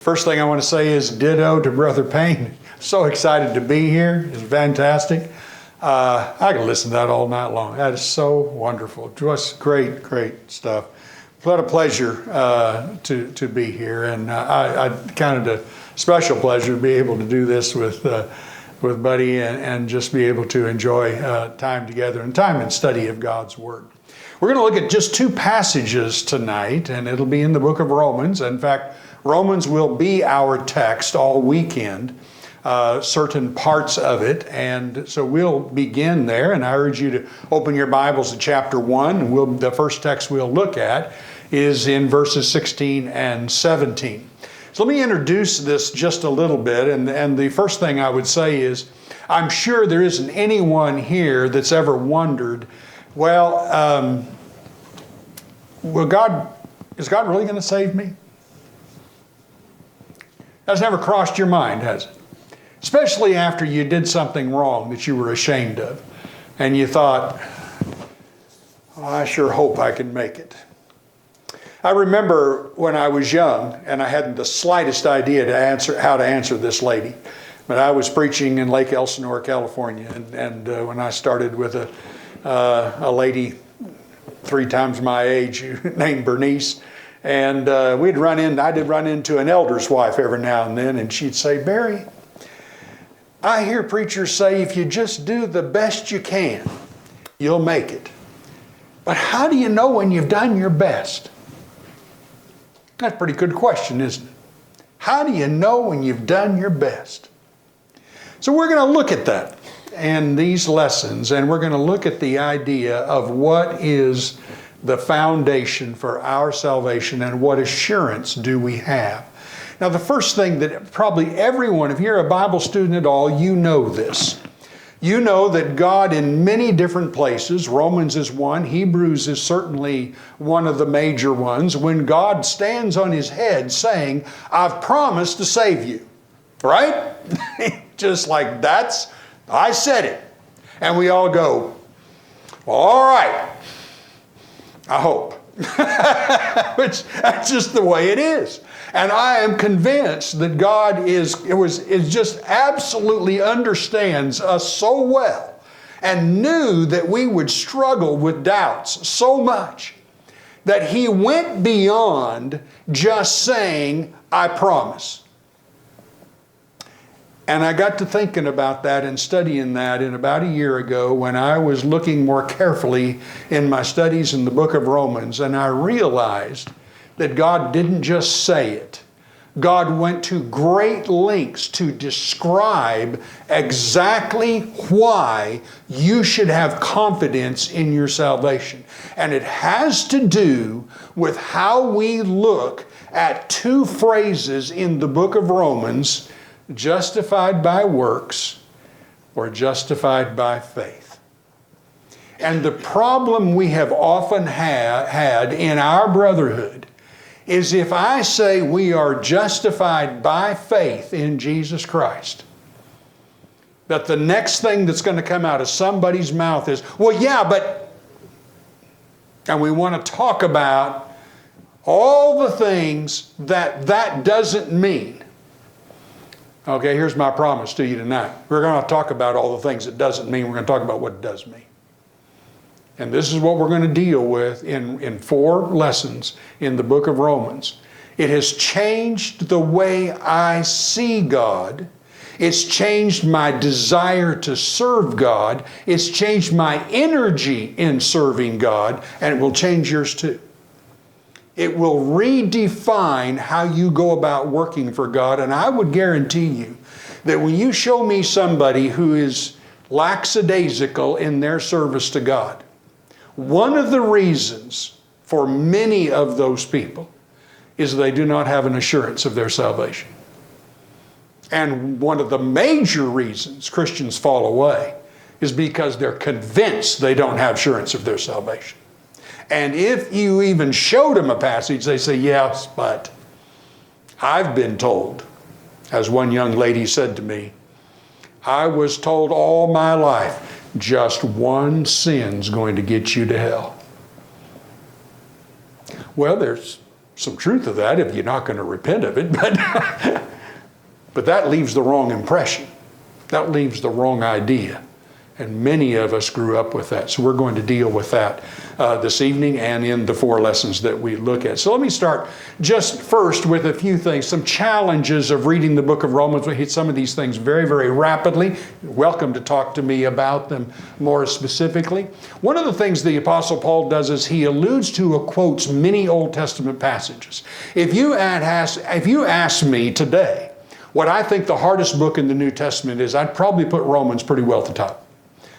First thing I want to say is ditto to Brother Payne. So excited to be here. It's fantastic. I can listen to that all night long. That is so wonderful. Just great, great stuff. What a pleasure to be here, and I counted a special pleasure to be able to do this with Buddy and just be able to enjoy time together and time in study of God's Word. We're going to look at just two passages tonight, and it'll be in the book of Romans. In fact, Romans will be our text all weekend, certain parts of it, and so we'll begin there, and I urge you to open your Bibles to chapter 1, and the first text we'll look at is in verses 16 and 17. So let me introduce this just a little bit, and the first thing I would say is, I'm sure there isn't anyone here that's ever wondered, is God really going to save me? That's never crossed your mind, has it? Especially after you did something wrong that you were ashamed of, and you thought, I sure hope I can make it. I remember when I was young, and I hadn't the slightest idea how to answer this lady, but I was preaching in Lake Elsinore, California, and when I started with a lady 3 times my age named Bernice, and I did run into an elder's wife every now and then, and she'd say, Barry, I hear preachers say if you just do the best you can, you'll make it. But how do you know when you've done your best? That's a pretty good question, isn't it? How do you know when you've done your best? So we're going to look at that and these lessons, and we're going to look at the idea of what is the foundation for our salvation and what assurance do we have. Now, the first thing that probably everyone, if you're a Bible student at all, you know this. You know that God in many different places, Romans is one, Hebrews is certainly one of the major ones, when God stands on his head saying, I've promised to save you. Right? Just like I said it. And we all go, well, all right, I hope. Which, that's just the way it is. And I am convinced that God just absolutely understands us so well and knew that we would struggle with doubts so much that he went beyond just saying, I promise. And I got to thinking about that and studying that in about a year ago when I was looking more carefully in my studies in the book of Romans, and I realized that God didn't just say it. God went to great lengths to describe exactly why you should have confidence in your salvation. And it has to do with how we look at 2 phrases in the book of Romans, justified by works or justified by faith. And the problem we have often had in our brotherhood is if I say we are justified by faith in Jesus Christ, that the next thing that's going to come out of somebody's mouth is, well, yeah, but, and we want to talk about all the things that doesn't mean. Okay, here's my promise to you tonight. We're going to talk about all the things it doesn't mean. We're going to talk about what it does mean. And this is what we're going to deal with in 4 lessons in the book of Romans. It has changed the way I see God. It's changed my desire to serve God. It's changed my energy in serving God, and it will change yours too. It will redefine how you go about working for God, and I would guarantee you that when you show me somebody who is lackadaisical in their service to God, one of the reasons for many of those people is they do not have an assurance of their salvation. And one of the major reasons Christians fall away is because they're convinced they don't have assurance of their salvation. And if you even showed them a passage, they say, yes, but I've been told, as one young lady said to me, I was told all my life, just one sin's going to get you to hell. Well, there's some truth to that if you're not going to repent of it, but that leaves the wrong impression. That leaves the wrong idea. And many of us grew up with that. So we're going to deal with that this evening and in the 4 lessons that we look at. So let me start just first with a few things, some challenges of reading the book of Romans. We hit some of these things very, very rapidly. You're welcome to talk to me about them more specifically. One of the things the Apostle Paul does is he alludes to or quotes many Old Testament passages. If you ask me today what I think the hardest book in the New Testament is, I'd probably put Romans pretty well at the top.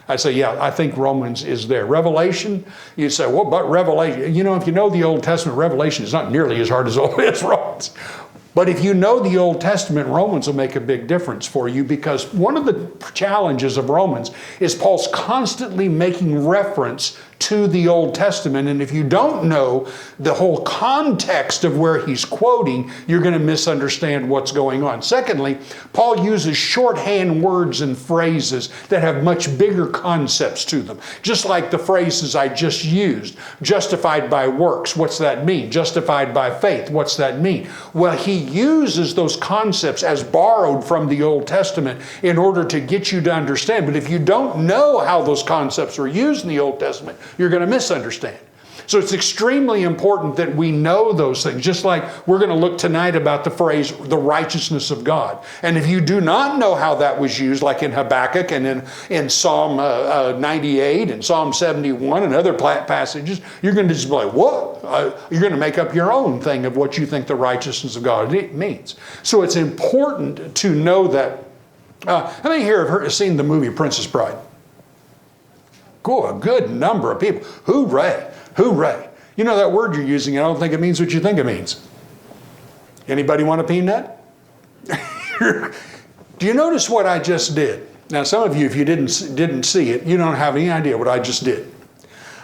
I'd say, yeah, I think Romans is there. Revelation, you say, well, but Revelation, you know, if you know the Old Testament, Revelation is not nearly as hard as Romans. But if you know the Old Testament, Romans will make a big difference for you, because one of the challenges of Romans is Paul's constantly making reference to the Old Testament. And if you don't know the whole context of where he's quoting, you're going to misunderstand what's going on. Secondly, Paul uses shorthand words and phrases that have much bigger concepts to them. Just like the phrases I just used. Justified by works, what's that mean? Justified by faith, what's that mean? Well, he uses those concepts as borrowed from the Old Testament in order to get you to understand. But if you don't know how those concepts are used in the Old Testament, you're going to misunderstand. So it's extremely important that we know those things, just like we're going to look tonight about the phrase, the righteousness of God. And if you do not know how that was used, like in Habakkuk and in Psalm 98 and Psalm 71 and other passages, you're going to just be like, what? You're going to make up your own thing of what you think the righteousness of God means. So it's important to know that. How many here have seen the movie Princess Bride? Cool, a good number of people. Hooray, hooray. You know that word you're using, I don't think it means what you think it means. Anybody want a peanut? Do you notice what I just did? Now, some of you, if you didn't see it, you don't have any idea what I just did.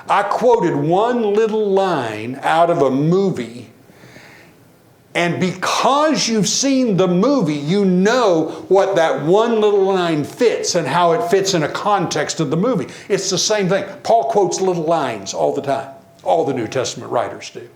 I quoted one little line out of a movie, and because you've seen the movie, you know what that one little line fits and how it fits in a context of the movie. It's the same thing. Paul quotes little lines all the time. All the New Testament writers do.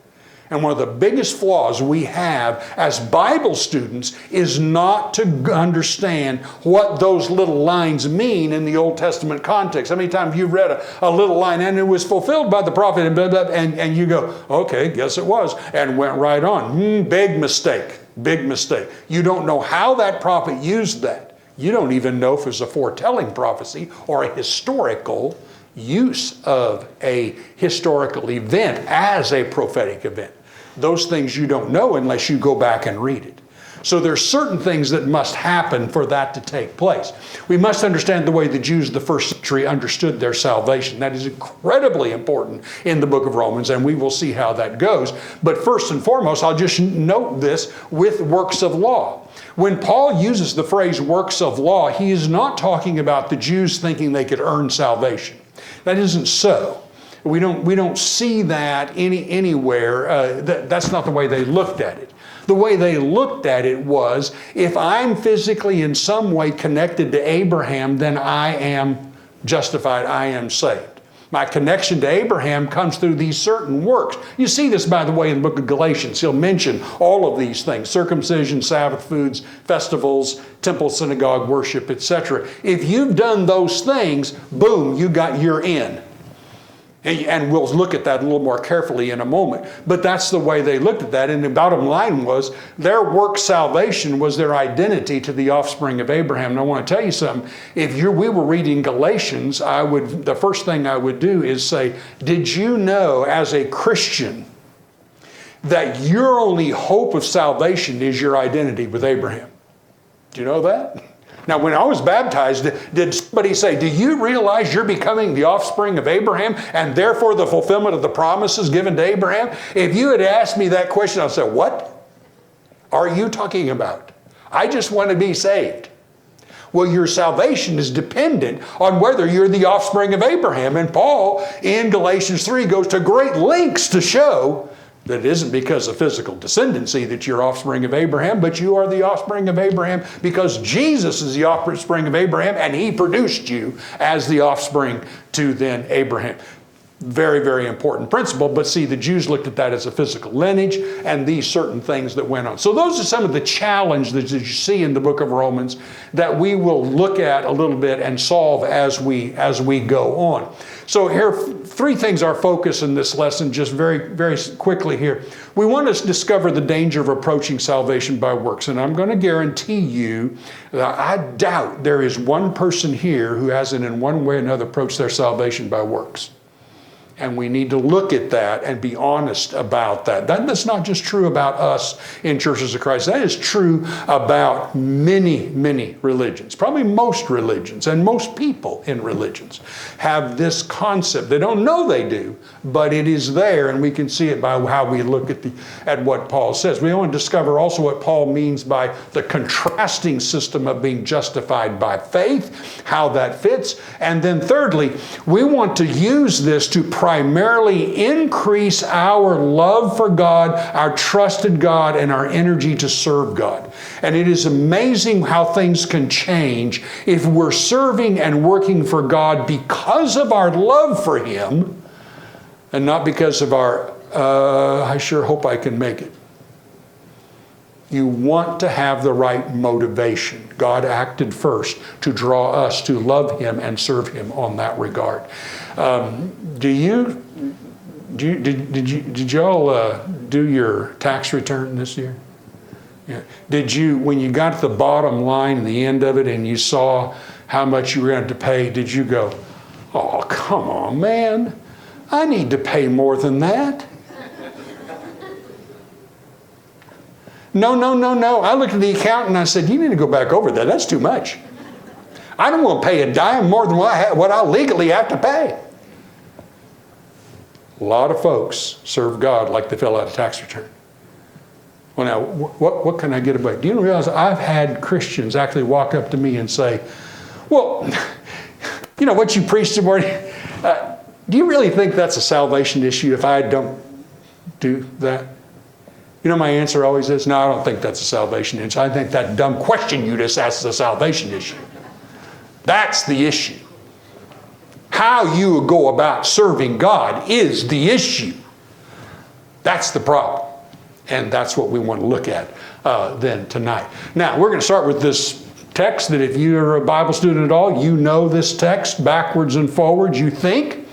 And one of the biggest flaws we have as Bible students is not to understand what those little lines mean in the Old Testament context. How many times you've read a little line and it was fulfilled by the prophet and you go, okay, guess it was, and went right on. Big mistake, big mistake. You don't know how that prophet used that. You don't even know if it's a foretelling prophecy or a historical use of a historical event as a prophetic event. Those things you don't know unless you go back and read it. So there's certain things that must happen for that to take place. We must understand the way the Jews of the first century understood their salvation. That is incredibly important in the book of Romans, and we will see how that goes. But first and foremost, I'll just note this with works of law. When Paul uses the phrase works of law, he is not talking about the Jews thinking they could earn salvation. That isn't so. We don't see that anywhere. That's not the way they looked at it. The way they looked at it was, if I'm physically in some way connected to Abraham, then I am justified, I am saved. My connection to Abraham comes through these certain works. You see this, by the way, in the book of Galatians. He'll mention all of these things: circumcision, Sabbath foods, festivals, temple, synagogue worship, etc. If you've done those things, boom, you're in. And we'll look at that a little more carefully in a moment. But that's the way they looked at that. And the bottom line was, their work salvation was their identity to the offspring of Abraham. And I want to tell you something. If we were reading Galatians, the first thing I would do is say, did you know as a Christian that your only hope of salvation is your identity with Abraham? Do you know that? Now, when I was baptized, did somebody say, do you realize you're becoming the offspring of Abraham and therefore the fulfillment of the promises given to Abraham? If you had asked me that question, I'd say, what are you talking about? I just want to be saved. Well, your salvation is dependent on whether you're the offspring of Abraham. And Paul, in Galatians 3, goes to great lengths to show that it isn't because of physical descendancy that you're offspring of Abraham, but you are the offspring of Abraham because Jesus is the offspring of Abraham, and he produced you as the offspring to then Abraham. Very, very important principle. But see, the Jews looked at that as a physical lineage and these certain things that went on. So those are some of the challenges that you see in the book of Romans that we will look at a little bit and solve as we go on. So here, three things are focus in this lesson, just very, very quickly here. We want to discover the danger of approaching salvation by works. And I'm going to guarantee you that I doubt there is one person here who hasn't in one way or another approached their salvation by works. And we need to look at that and be honest about that. That's not just true about us in Churches of Christ. That is true about many, many religions. Probably most religions and most people in religions have this concept. They don't know they do, but it is there, and we can see it by how we look at what Paul says. We want to discover also what Paul means by the contrasting system of being justified by faith, how that fits. And then thirdly, we want to use this to primarily increase our love for God, our trust in God, and our energy to serve God. And it is amazing how things can change if we're serving and working for God because of our love for Him and not because of our, I sure hope I can make it. You want to have the right motivation. God acted first to draw us to love Him and serve Him on that regard. Did y'all do your tax return this year? Yeah. Did you, when you got to the bottom line and the end of it and you saw how much you were going to pay, did you go, oh, come on, man, I need to pay more than that? No. I looked at the accountant and I said, you need to go back over that. That's too much. I don't want to pay a dime more than what I legally have to pay. A lot of folks serve God like they fill out a tax return. Well, now, what can I get away? Do you realize I've had Christians actually walk up to me and say, well, you know what you preached this morning? Do you really think that's a salvation issue if I don't do that? You know, my answer always is, no, I don't think that's a salvation issue. I think that dumb question you just asked is a salvation issue. That's the issue. How you go about serving God is the issue. That's the problem. And that's what we want to look at then tonight. Now, we're going to start with this text that if you're a Bible student at all, you know this text backwards and forwards, you think.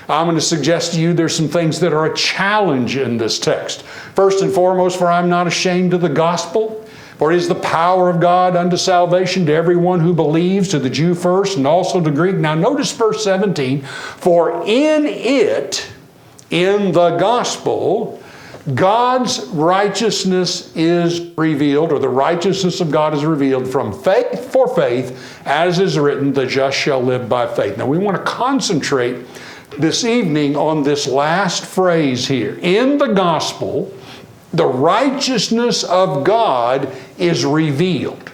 I'm going to suggest to you there's some things that are a challenge in this text. First and foremost, for I'm not ashamed of the gospel, for it is the power of God unto salvation to everyone who believes, to the Jew first and also to Greek. Now notice verse 17, for in it, in the gospel, God's righteousness is revealed, or the righteousness of God is revealed from faith for faith, as is written, the just shall live by faith. Now we want to concentrate this evening on this last phrase here. In the gospel, the righteousness of God is revealed.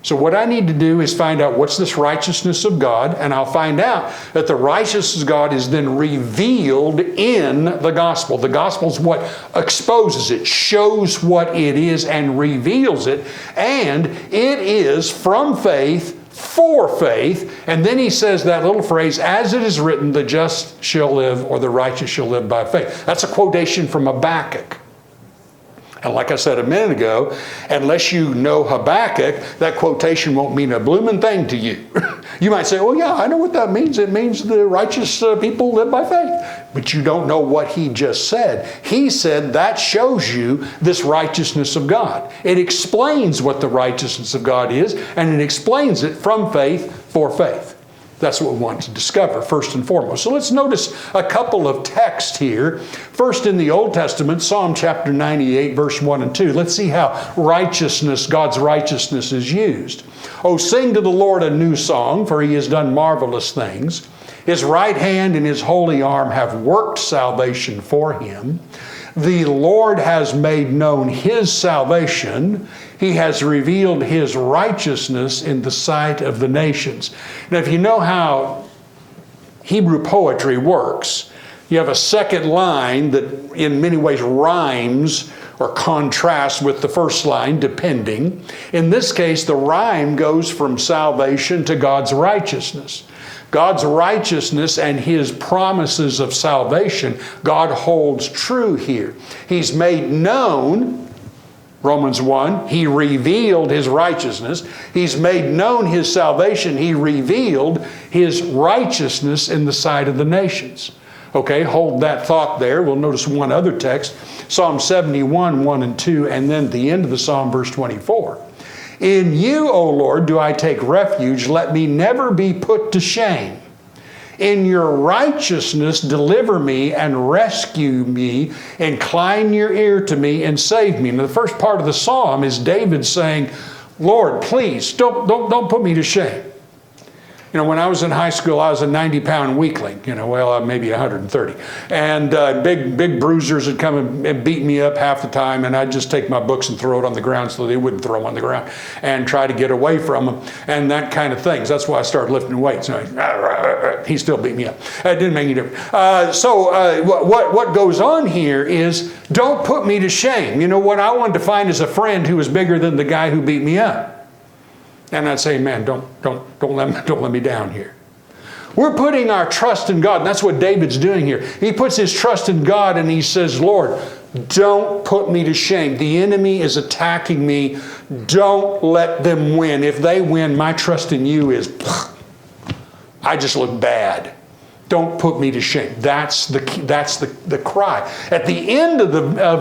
So what I need to do is find out what's this righteousness of God, and I'll find out that the righteousness of God is then revealed in the gospel. The gospel is what exposes it, shows what it is, and reveals it. And it is from faith for faith. And then he says that little phrase, as it is written, the just shall live, or the righteous shall live by faith. That's a quotation from Habakkuk. And like I said a minute ago, unless you know Habakkuk, that quotation won't mean a blooming thing to you. You might say, well, yeah, I know what that means. It means the righteous people live by faith. But you don't know what he just said. He said that shows you this righteousness of God. It explains what the righteousness of God is, and it explains it from faith for faith. That's what we want to discover first and foremost. So let's notice a couple of texts here. First in the Old Testament, Psalm chapter 98, verse 1 and 2. Let's see how righteousness, God's righteousness is used. Oh, sing to the Lord a new song, for he has done marvelous things. His right hand and his holy arm have worked salvation for him. The Lord has made known his salvation. He has revealed his righteousness in the sight of the nations. Now, if you know how Hebrew poetry works, you have a second line that in many ways rhymes or contrast with the first line, depending. In this case, the rhyme goes from salvation to God's righteousness. God's righteousness and His promises of salvation, God holds true here. He's made known, Romans 1, He revealed His righteousness. He's made known His salvation. He revealed His righteousness in the sight of the nations. Okay, hold that thought there. We'll notice one other text, Psalm 71, 1 and 2, and then the end of the Psalm, verse 24. In you, O Lord, do I take refuge. Let me never be put to shame. In your righteousness, deliver me and rescue me. Incline your ear to me and save me. Now, the first part of the psalm is David saying, Lord, please, don't put me to shame. You know, when I was in high school, I was a 90-pound weakling, maybe 130. And big bruisers would come and beat me up half the time, and I'd just take my books and throw it on the ground so they wouldn't throw them on the ground and try to get away from them and that kind of things. That's why I started lifting weights. He still beat me up. It didn't make any difference. So what goes on here is, don't put me to shame. You know, what I wanted to find is a friend who was bigger than the guy who beat me up. And I'd say, man, don't let me down here. We're putting our trust in God. And that's what David's doing here. He puts his trust in God and he says, Lord, don't put me to shame. The enemy is attacking me. Don't let them win. If they win, my trust in you is, I just look bad. Don't put me to shame. That's the cry. At the end of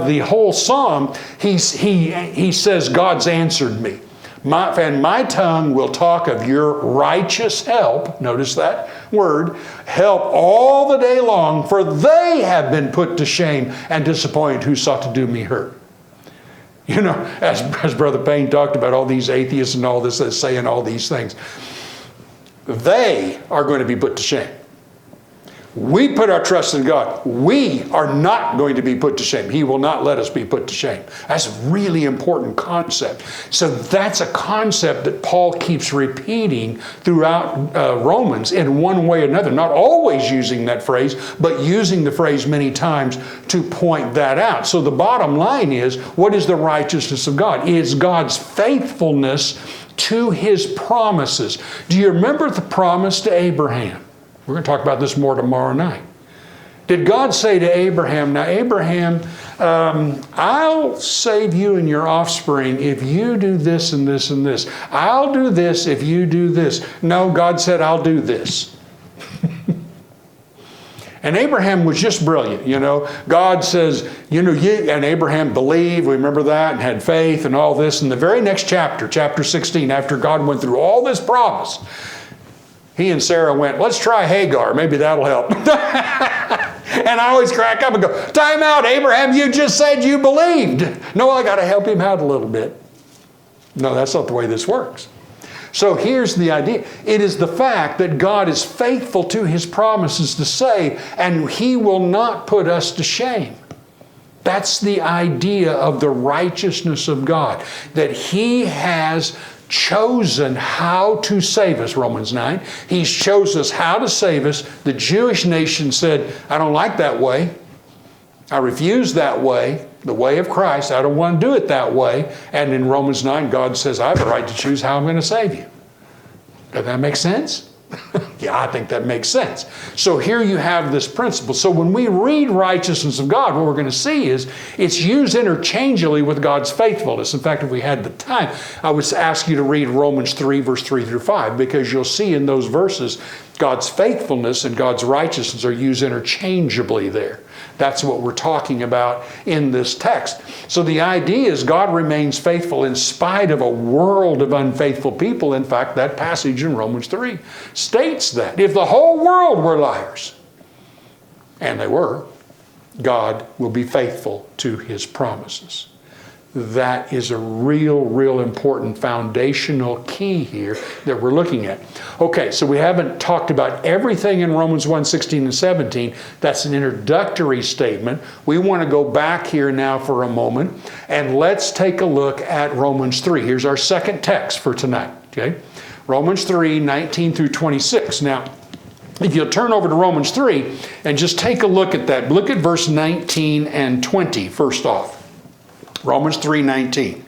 the whole psalm, he says, God's answered me. My tongue will talk of your righteous help. Notice that word. Help all the day long, for they have been put to shame and disappointed who sought to do me hurt. You know, as Brother Payne talked about, all these atheists and all this that's saying all these things. They are going to be put to shame. We put our trust in God. We are not going to be put to shame. He will not let us be put to shame. That's a really important concept. So that's a concept that Paul keeps repeating throughout Romans in one way or another. Not always using that phrase, but using the phrase many times to point that out. So the bottom line is, what is the righteousness of God? It's God's faithfulness to His promises. Do you remember the promise to Abraham? We're going to talk about this more tomorrow night. Did God say to Abraham, now Abraham, I'll save you and your offspring if you do this and this and this. I'll do this if you do this. No, God said, I'll do this. And Abraham was just brilliant, you know. God says, and Abraham believed, remember that, and had faith and all this. In the very next chapter, chapter 16, after God went through all this promise, he and Sarah went, let's try Hagar. Maybe that'll help. And I always crack up and go, time out, Abraham, you just said you believed. No, I got to help him out a little bit. No, that's not the way this works. So here's the idea. It is the fact that God is faithful to His promises to save, and He will not put us to shame. That's the idea of the righteousness of God, that He has chosen how to save us, Romans 9. He's chosen us how to save us. The Jewish nation said, I don't like that way. I refuse that way, the way of Christ. I don't want to do it that way. And in Romans 9, God says, I have a right to choose how I'm going to save you. Does that make sense? Yeah, I think that makes sense. So here you have this principle. So when we read righteousness of God, what we're going to see is it's used interchangeably with God's faithfulness. In fact, if we had the time, I would ask you to read Romans 3, verse 3 through 5, because you'll see in those verses God's faithfulness and God's righteousness are used interchangeably there. That's what we're talking about in this text. So the idea is God remains faithful in spite of a world of unfaithful people. In fact, that passage in Romans 3 states that. If the whole world were liars, and they were, God will be faithful to His promises. That is a real important foundational key here that we're looking at. Okay, so we haven't talked about everything in Romans 1, 16 and 17. That's an introductory statement. We want to go back here now for a moment, and let's take a look at Romans 3. Here's our second text for tonight. Okay, Romans 3, 19 through 26. Now, if you'll turn over to Romans 3 and just take a look at that. Look at verse 19 and 20 first off. Romans 3:19.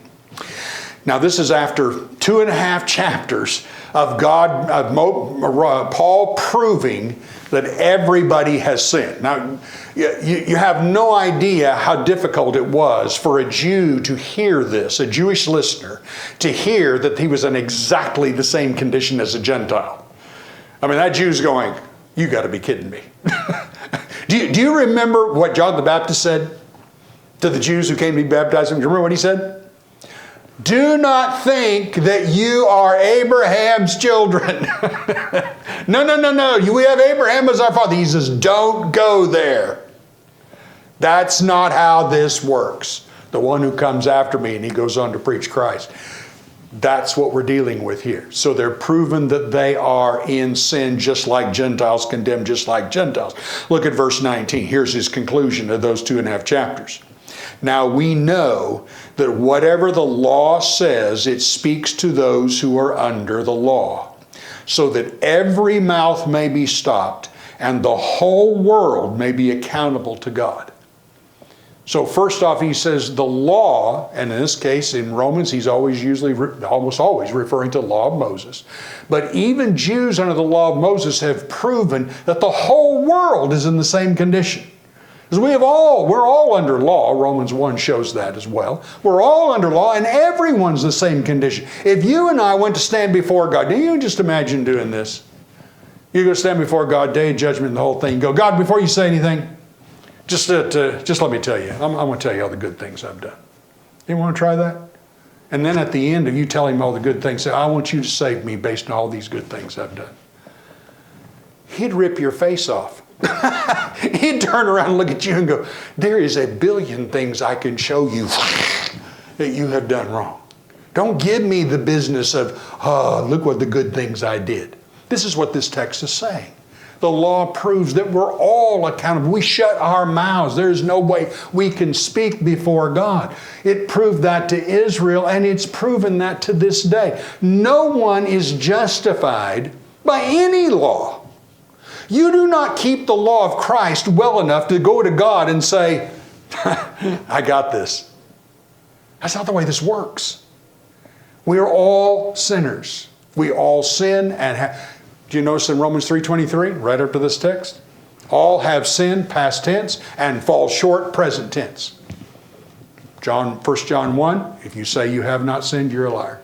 Now this is after 2.5 chapters of Paul proving that everybody has sinned. Now, you have no idea how difficult it was for a Jew to hear this, a Jewish listener, to hear that he was in exactly the same condition as a Gentile. I mean, that Jew's going, you got to be kidding me. Do you remember what John the Baptist said to the Jews who came to be baptized? Do you remember what he said? Do not think that you are Abraham's children. No. We have Abraham as our father. He says, don't go there. That's not how this works. The one who comes after me, and he goes on to preach Christ. That's what we're dealing with here. So they're proven that they are in sin just like Gentiles, condemned just like Gentiles. Look at verse 19. Here's his conclusion of those 2.5 chapters. Now we know that whatever the law says, it speaks to those who are under the law, so that every mouth may be stopped and the whole world may be accountable to God. So first off, he says the law, and in this case in Romans, he's almost always referring to the law of Moses. But even Jews under the law of Moses have proven that the whole world is in the same condition. Because we're all under law. Romans 1 shows that as well. We're all under law, and everyone's the same condition. If you and I went to stand before God, do you just imagine doing this? You go stand before God, day of judgment, and the whole thing. Go, God, before you say anything, just let me tell you. I'm going to tell you all the good things I've done. You want to try that? And then at the end of you telling him all the good things, say, I want you to save me based on all these good things I've done. He'd rip your face off. He'd turn around and look at you and go, there is a billion things I can show you that you have done wrong. Don't give me the business of, look what the good things I did. This is what this text is saying. The law proves that we're all accountable. We shut our mouths. There's no way we can speak before God. It proved that to Israel, and it's proven that to this day. No one is justified by any law. You do not keep the law of Christ well enough to go to God and say, I got this. That's not the way this works. We are all sinners. We all sin and have. Do you notice in Romans 3:23, right up to this text? All have sinned, past tense, and fall short, present tense. 1 John 1, if you say you have not sinned, you're a liar.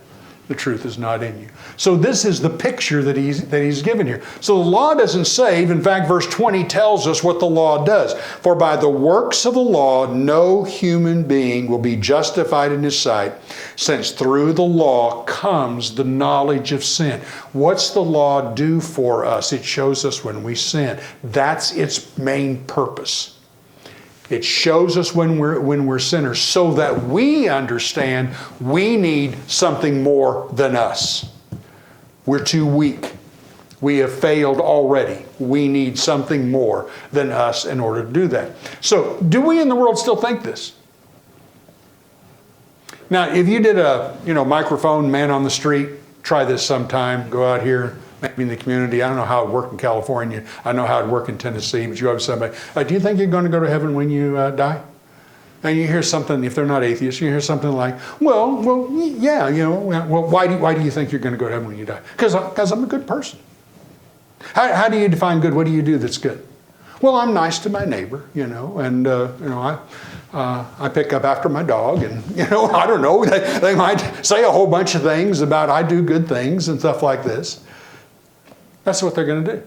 The truth is not in you. So this is the picture that he's given here. So the law doesn't save. In fact, verse 20 tells us what the law does. For by the works of the law, no human being will be justified in his sight, since through the law comes the knowledge of sin. What's the law do for us? It shows us when we sin. That's its main purpose. It shows us when we're sinners so that we understand we need something more than us. We're too weak. We have failed already. We need something more than us in order to do that. So, do we in the world still think this? Now, if you did a microphone, man on the street, try this sometime. Go out here, maybe in the community. I don't know how it worked in California. I know how it worked in Tennessee. But you have somebody, do you think you're going to go to heaven when you die? And you hear something, if they're not atheists, you hear something like, well, yeah, well, why do you think you're going to go to heaven when you die? Because I'm a good person. How do you define good? What do you do that's good? Well, I'm nice to my neighbor, and I pick up after my dog, and I don't know. They might say a whole bunch of things about I do good things and stuff like this. That's what they're going to do.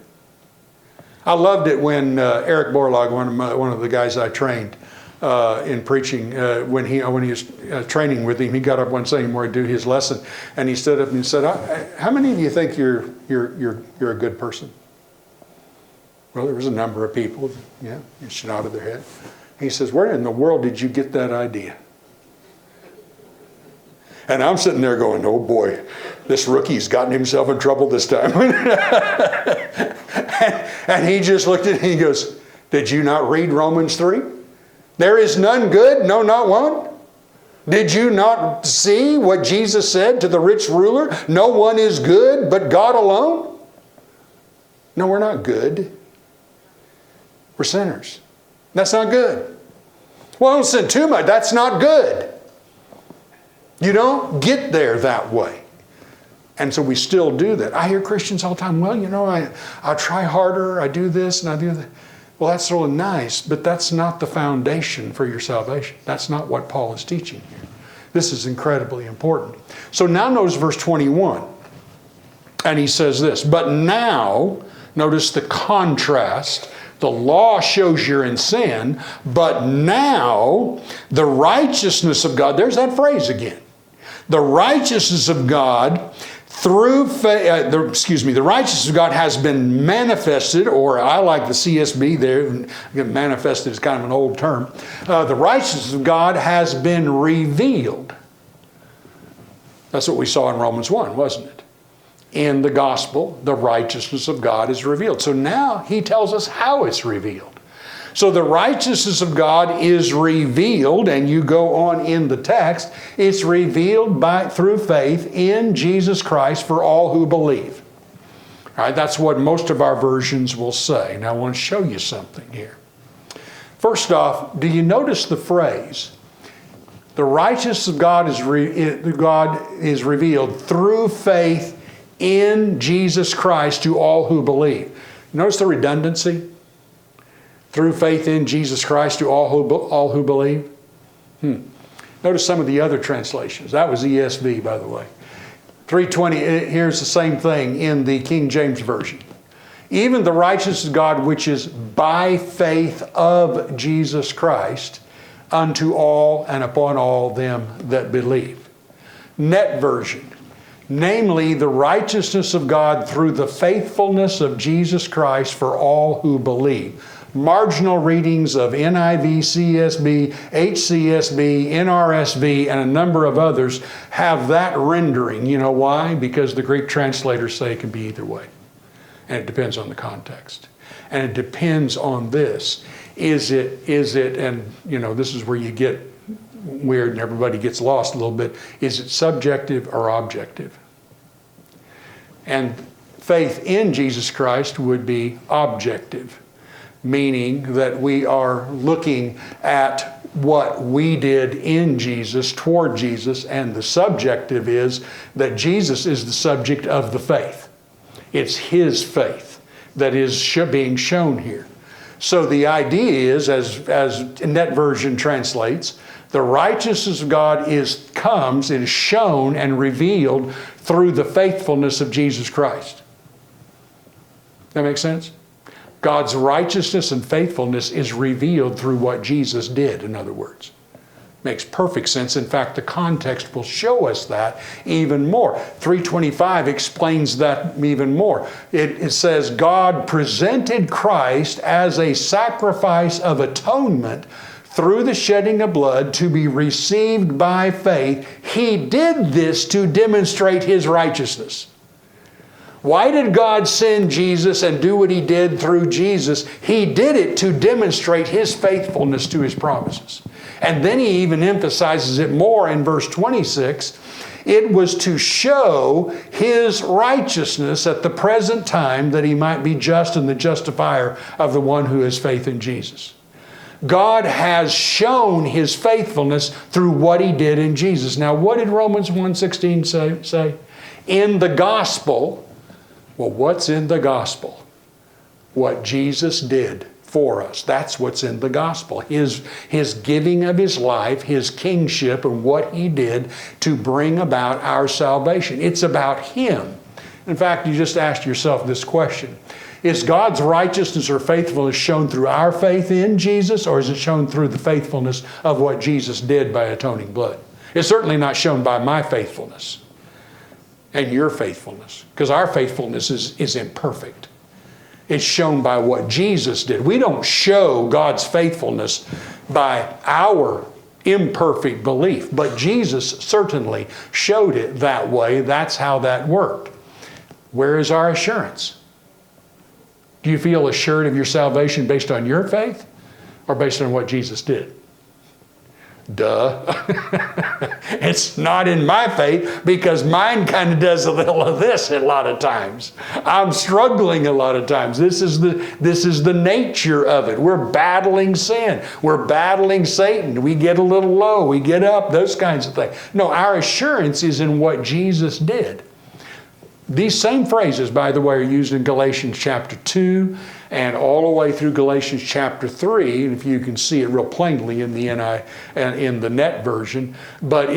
I loved it when Eric Borlaug, one of the guys I trained in preaching, when he was training with him, he got up one Sunday morning to do his lesson, and he stood up and he said, "How many of you think you're a good person?" Well, there was a number of people. Yeah, they nodded their head. He says, "Where in the world did you get that idea?" And I'm sitting there going, "Oh boy, this rookie's gotten himself in trouble this time." And he just looked at me and he goes, "Did you not read Romans 3? There is none good, no, not one. Did you not see what Jesus said to the rich ruler? No one is good but God alone." No, we're not good. We're sinners. That's not good. Well, don't sin too much. That's not good. You don't get there that way. And so we still do that. I hear Christians all the time, well, I try harder, I do this and I do that. Well, that's really nice, but that's not the foundation for your salvation. That's not what Paul is teaching here. This is incredibly important. So now notice verse 21. And he says this, but now, notice the contrast. The law shows you're in sin, but now the righteousness of God, there's that phrase again. The righteousness of God through faith, the righteousness of God has been manifested, or I like the CSB there, manifested is kind of an old term. The righteousness of God has been revealed. That's what we saw in Romans 1, wasn't it? In the gospel, the righteousness of God is revealed. So now he tells us how it's revealed. So the righteousness of God is revealed, and you go on in the text, it's revealed through faith in Jesus Christ for all who believe. All right, that's what most of our versions will say. Now I want to show you something here. First off, do you notice the phrase, the righteousness of God is revealed through faith in Jesus Christ to all who believe. Notice the redundancy? Through faith in Jesus Christ to all who believe. Notice some of the other translations. That was ESV, by the way. 320, here's the same thing in the King James Version. Even the righteousness of God, which is by faith of Jesus Christ, unto all and upon all them that believe. Net Version. Namely, the righteousness of God through the faithfulness of Jesus Christ for all who believe. Marginal readings of NIV, CSB, HCSB, NRSV, and a number of others have that rendering. You know why? Because the Greek translators say it can be either way. And it depends on the context. And it depends on this. Is it, and this is where you get weird and everybody gets lost a little bit. Is it subjective or objective? And faith in Jesus Christ would be objective, meaning that we are looking at what we did in Jesus, toward Jesus, and the subjective is that Jesus is the subject of the faith. It's His faith that is being shown here. So the idea is, as Net Version translates, the righteousness of God is shown and revealed through the faithfulness of Jesus Christ. That makes sense? God's righteousness and faithfulness is revealed through what Jesus did, in other words. Makes perfect sense. In fact, the context will show us that even more. 325 explains that even more. It says, God presented Christ as a sacrifice of atonement through the shedding of blood to be received by faith. He did this to demonstrate His righteousness. Why did God send Jesus and do what He did through Jesus? He did it to demonstrate His faithfulness to His promises. And then He even emphasizes it more in verse 26. It was to show His righteousness at the present time, that He might be just and the justifier of the one who has faith in Jesus. God has shown His faithfulness through what He did in Jesus. Now, what did Romans 1:16 say? In the gospel. Well, what's in the gospel? What Jesus did for us. That's what's in the gospel. His giving of His life, His kingship, and what He did to bring about our salvation. It's about Him. In fact, you just asked yourself this question. Is God's righteousness or faithfulness shown through our faith in Jesus, or is it shown through the faithfulness of what Jesus did by atoning blood? It's certainly not shown by my faithfulness and your faithfulness, because our faithfulness is imperfect. It's shown by what Jesus did. We don't show God's faithfulness by our imperfect belief, but Jesus certainly showed it that way. That's how that worked. Where is our assurance? Do you feel assured of your salvation based on your faith or based on what Jesus did? Duh. It's not in my faith because mine kind of does a little of this a lot of times. I'm struggling a lot of times. This is the nature of it. We're battling sin. We're battling Satan. We get a little low. We get up. Those kinds of things. No, our assurance is in what Jesus did. These same phrases, by the way, are used in Galatians chapter 2 and all the way through Galatians chapter 3. And if you can see it real plainly in the in the net version, but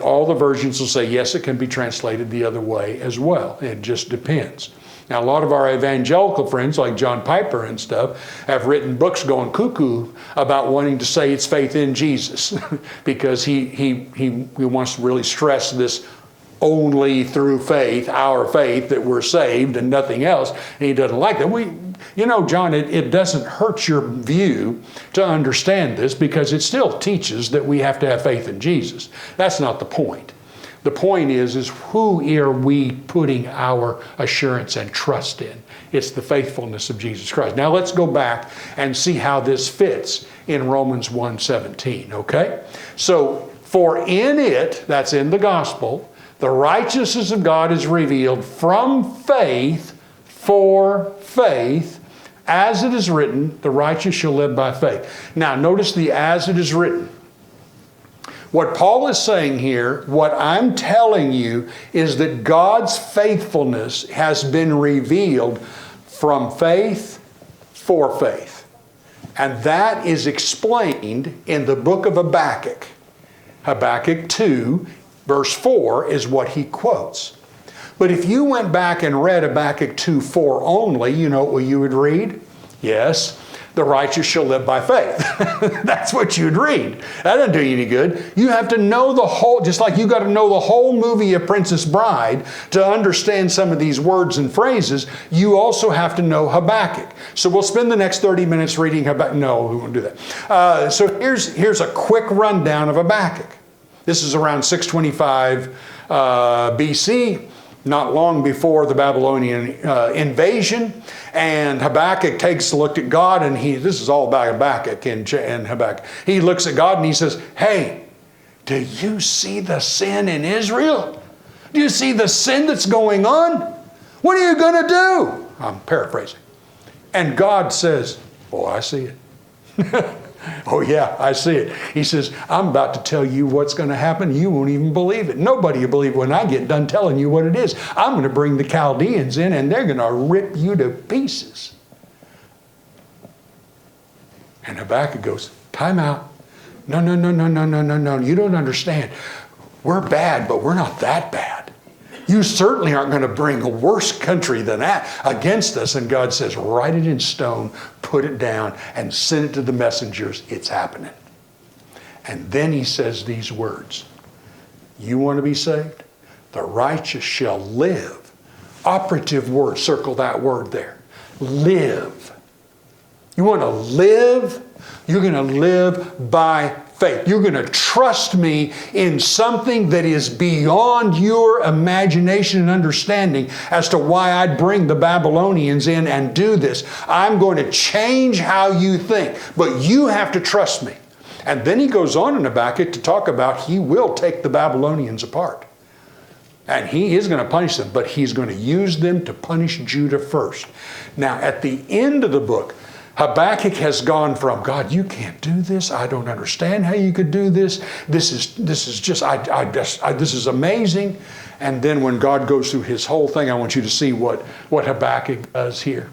all the versions will say, yes, it can be translated the other way as well. It just depends. Now, a lot of our evangelical friends, like John Piper and stuff, have written books going cuckoo about wanting to say it's faith in Jesus because he wants to really stress this only through faith, our faith, that we're saved and nothing else. And he doesn't like that. John, it doesn't hurt your view to understand this because it still teaches that we have to have faith in Jesus. That's not the point. The point is who are we putting our assurance and trust in? It's the faithfulness of Jesus Christ. Now let's go back and see how this fits in Romans 1:17, okay? So, for in it, that's in the gospel, the righteousness of God is revealed from faith for faith, as it is written, the righteous shall live by faith. Now, notice the as it is written. What Paul is saying here, what I'm telling you, is that God's faithfulness has been revealed from faith for faith. And that is explained in the book of Habakkuk. Habakkuk 2, verse 4 is what he quotes. But if you went back and read Habakkuk 2:4 only, you know what you would read? Yes, the righteous shall live by faith. That's what you'd read. That doesn't do you any good. You have to know the whole, just like you got to know the whole movie of Princess Bride to understand some of these words and phrases, you also have to know Habakkuk. So we'll spend the next 30 minutes reading Habakkuk. No, we won't do that. So here's a quick rundown of Habakkuk. This is around 625 BC, not long before the Babylonian invasion. And Habakkuk takes a look at God, and this is all about Habakkuk and Habakkuk. He looks at God and he says, hey, do you see the sin in Israel? Do you see the sin that's going on? What are you going to do? I'm paraphrasing. And God says, oh, I see it. Oh yeah, I see it. He says, I'm about to tell you what's going to happen. You won't even believe it. Nobody will believe it when I get done telling you what it is. I'm going to bring the Chaldeans in and they're going to rip you to pieces. And Habakkuk goes, time out. No. You don't understand. We're bad, but we're not that bad. You certainly aren't going to bring a worse country than that against us. And God says, write it in stone, put it down, and send it to the messengers. It's happening. And then he says these words. You want to be saved? The righteous shall live. Operative word, circle that word there. Live. You want to live? You're going to live by faith. You're going to trust me in something that is beyond your imagination and understanding as to why I'd bring the Babylonians in and do this. I'm going to change how you think, but you have to trust me. And then he goes on in Habakkuk to talk about he will take the Babylonians apart. And he is going to punish them, but he's going to use them to punish Judah first. Now, at the end of the book, Habakkuk has gone from, God, you can't do this. I don't understand how you could do this. This is amazing. And then when God goes through his whole thing, I want you to see what Habakkuk does here.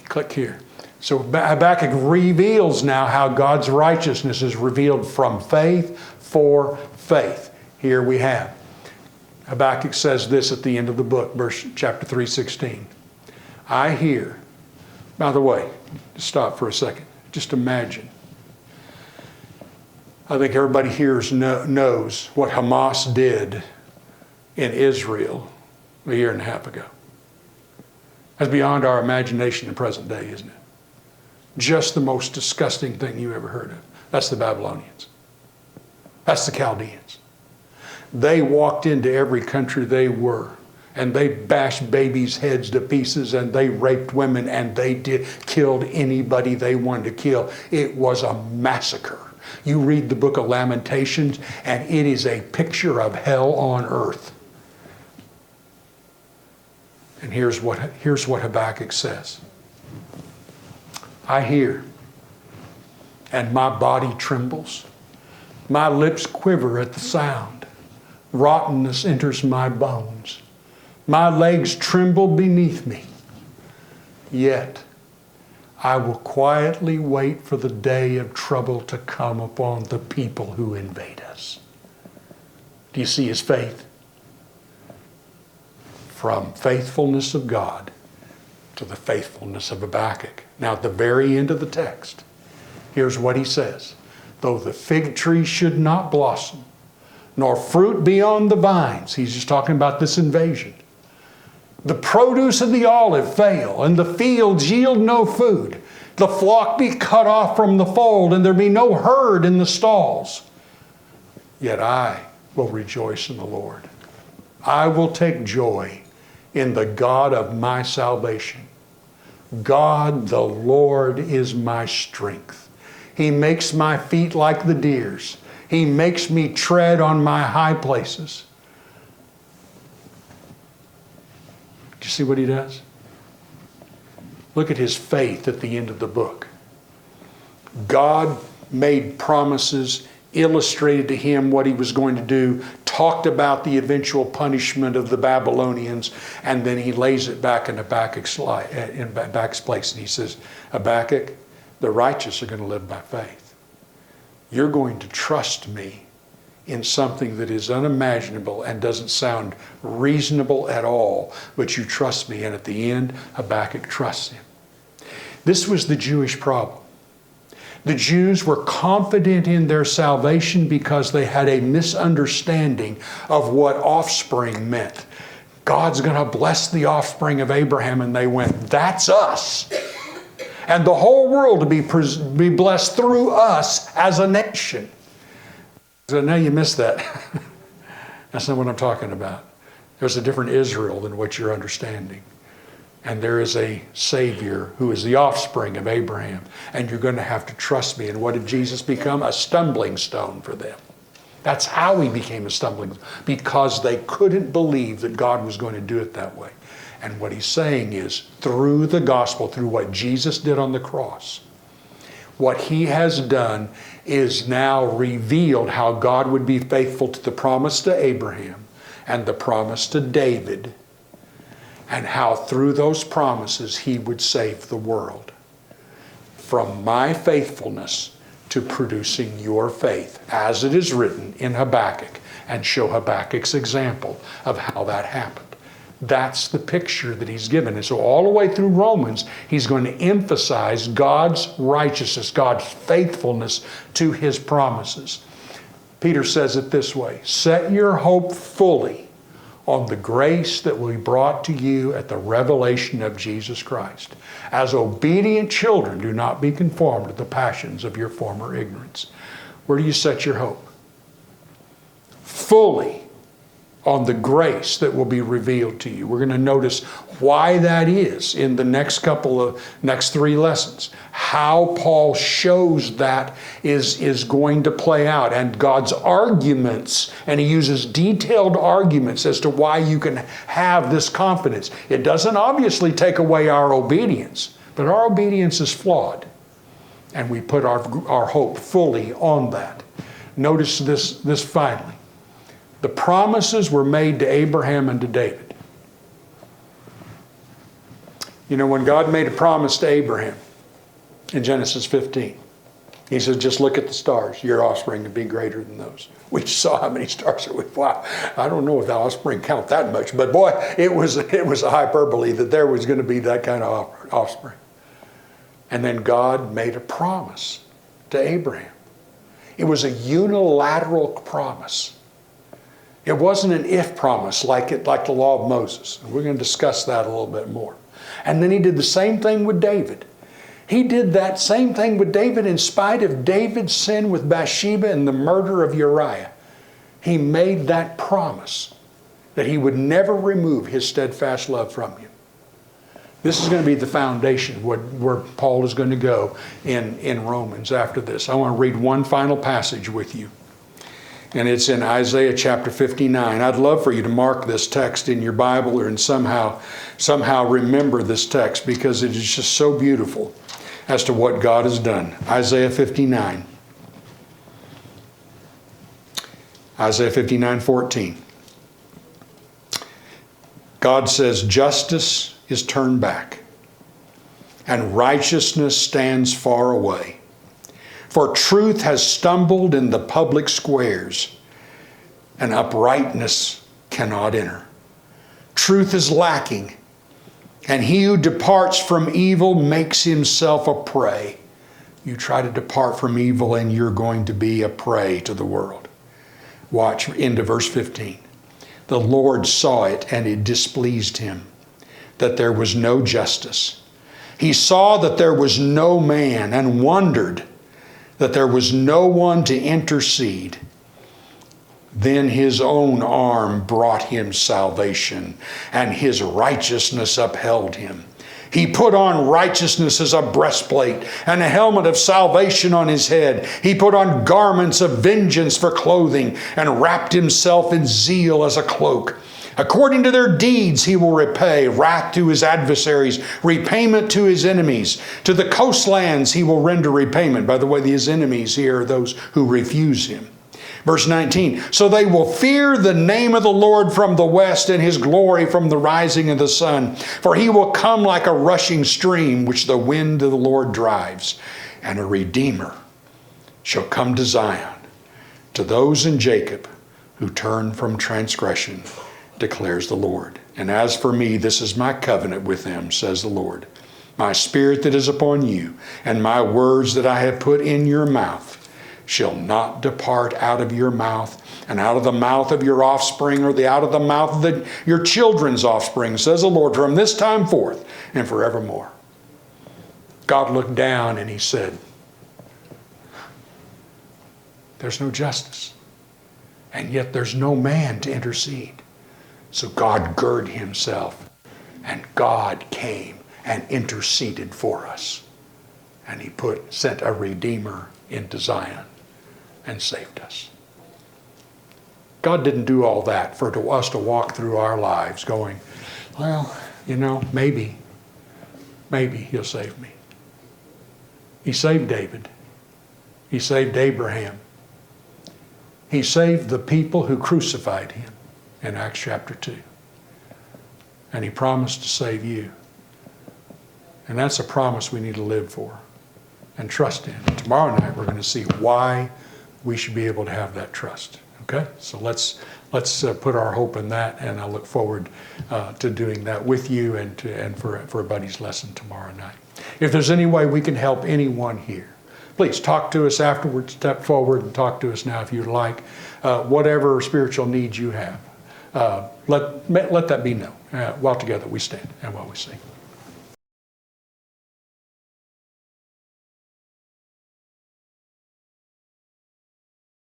Click here. So Habakkuk reveals now how God's righteousness is revealed from faith for faith. Here we have. Habakkuk says this at the end of the book, chapter 3:16. I hear. By the way, stop for a second. Just imagine. I think everybody here knows what Hamas did in Israel a year and a half ago. That's beyond our imagination in the present day, isn't it? Just the most disgusting thing you ever heard of. That's the Babylonians. That's the Chaldeans. They walked into every country they were. And they bashed babies' heads to pieces, and they raped women, and they killed anybody they wanted to kill. It was a massacre. You read the book of Lamentations, and it is a picture of hell on earth. And here's what Habakkuk says. I hear, and my body trembles. My lips quiver at the sound. Rottenness enters my bones. My legs tremble beneath me. Yet I will quietly wait for the day of trouble to come upon the people who invade us. Do you see his faith? From faithfulness of God to the faithfulness of Habakkuk. Now at the very end of the text, here's what he says. Though the fig tree should not blossom, nor fruit be on the vines. He's just talking about this invasion. The produce of the olive fail, and the fields yield no food. The flock be cut off from the fold, and there be no herd in the stalls. Yet I will rejoice in the Lord. I will take joy in the God of my salvation. God the Lord is my strength. He makes my feet like the deer's. He makes me tread on my high places. Do you see what he does? Look at his faith at the end of the book. God made promises, illustrated to him what he was going to do, talked about the eventual punishment of the Babylonians, and then he lays it back in Habakkuk's place. And he says, Habakkuk, the righteous are going to live by faith. You're going to trust me in something that is unimaginable and doesn't sound reasonable at all, but you trust me. And at the end, Habakkuk trusts him. This was the Jewish problem. The Jews were confident in their salvation because they had a misunderstanding of what offspring meant. God's going to bless the offspring of Abraham, and they went, that's us. And the whole world to be blessed through us as a nation. So now you missed that. That's not what I'm talking about. There's a different Israel than what you're understanding. And there is a Savior who is the offspring of Abraham. And you're going to have to trust me. And what did Jesus become? A stumbling stone for them. That's how he became a stumbling stone. Because they couldn't believe that God was going to do it that way. And what he's saying is, through the gospel, through what Jesus did on the cross, what he has done is now revealed how God would be faithful to the promise to Abraham and the promise to David, and how through those promises he would save the world. From my faithfulness to producing your faith, as it is written in Habakkuk, and show Habakkuk's example of how that happened. That's the picture that he's given. And so all the way through Romans, he's going to emphasize God's righteousness, God's faithfulness to his promises. Peter says it this way, set your hope fully on the grace that will be brought to you at the revelation of Jesus Christ. As obedient children, do not be conformed to the passions of your former ignorance. Where do you set your hope? Fully on the grace that will be revealed to you. We're going to notice why that is in the next three lessons. How Paul shows that is going to play out, and God's arguments, and he uses detailed arguments as to why you can have this confidence. It doesn't obviously take away our obedience, but our obedience is flawed, and we put our hope fully on that. Notice this finally. The promises were made to Abraham and to David. You know, when God made a promise to Abraham in Genesis 15, he said, just look at the stars. Your offspring will be greater than those. We saw how many stars are with. Wow, I don't know if the offspring count that much, but boy, it was a hyperbole that there was going to be that kind of offspring. And then God made a promise to Abraham. It was a unilateral promise. It wasn't an if promise like the law of Moses. And we're going to discuss that a little bit more. And then he did the same thing with David. He did that same thing with David in spite of David's sin with Bathsheba and the murder of Uriah. He made that promise that he would never remove his steadfast love from him. This is going to be the foundation where Paul is going to go in Romans after this. I want to read one final passage with you. And it's in Isaiah chapter 59. I'd love for you to mark this text in your Bible or somehow remember this text, because it is just so beautiful as to what God has done. Isaiah 59. Isaiah 59:14. God says, justice is turned back, and righteousness stands far away. For truth has stumbled in the public squares, and uprightness cannot enter. Truth is lacking, and he who departs from evil makes himself a prey. You try to depart from evil, and you're going to be a prey to the world. Watch into verse 15. The Lord saw it, and it displeased him that there was no justice. He saw that there was no man, and wondered that there was no one to intercede. Then his own arm brought him salvation, and his righteousness upheld him. He put on righteousness as a breastplate, and a helmet of salvation on his head. He put on garments of vengeance for clothing, and wrapped himself in zeal as a cloak. According to their deeds he will repay, wrath to his adversaries, repayment to his enemies. To the coastlands he will render repayment. By the way, his enemies here are those who refuse him. Verse 19, so they will fear the name of the Lord from the west, and his glory from the rising of the sun. For he will come like a rushing stream, which the wind of the Lord drives. And a Redeemer shall come to Zion, to those in Jacob who turn from transgression, declares the Lord. And as for me, this is my covenant with them, says the Lord. My spirit that is upon you, and my words that I have put in your mouth, shall not depart out of your mouth, and out of the mouth of your offspring, or out of the mouth of your children's offspring, says the Lord, from this time forth and forevermore. God looked down and he said, there's no justice, and yet there's no man to intercede. So God girded himself, and God came and interceded for us. And he sent a Redeemer into Zion and saved us. God didn't do all that for us to walk through our lives going, well, maybe he'll save me. He saved David. He saved Abraham. He saved the people who crucified him in Acts chapter 2. And he promised to save you. And that's a promise we need to live for and trust in. Tomorrow night we're going to see why we should be able to have that trust. Okay? So let's put our hope in that, and I look forward to doing that with you and for Buddy's lesson tomorrow night. If there's any way we can help anyone here, please talk to us afterwards. Step forward and talk to us now if you'd like. Whatever spiritual needs you have, let that be known. While together we stand and while we sing.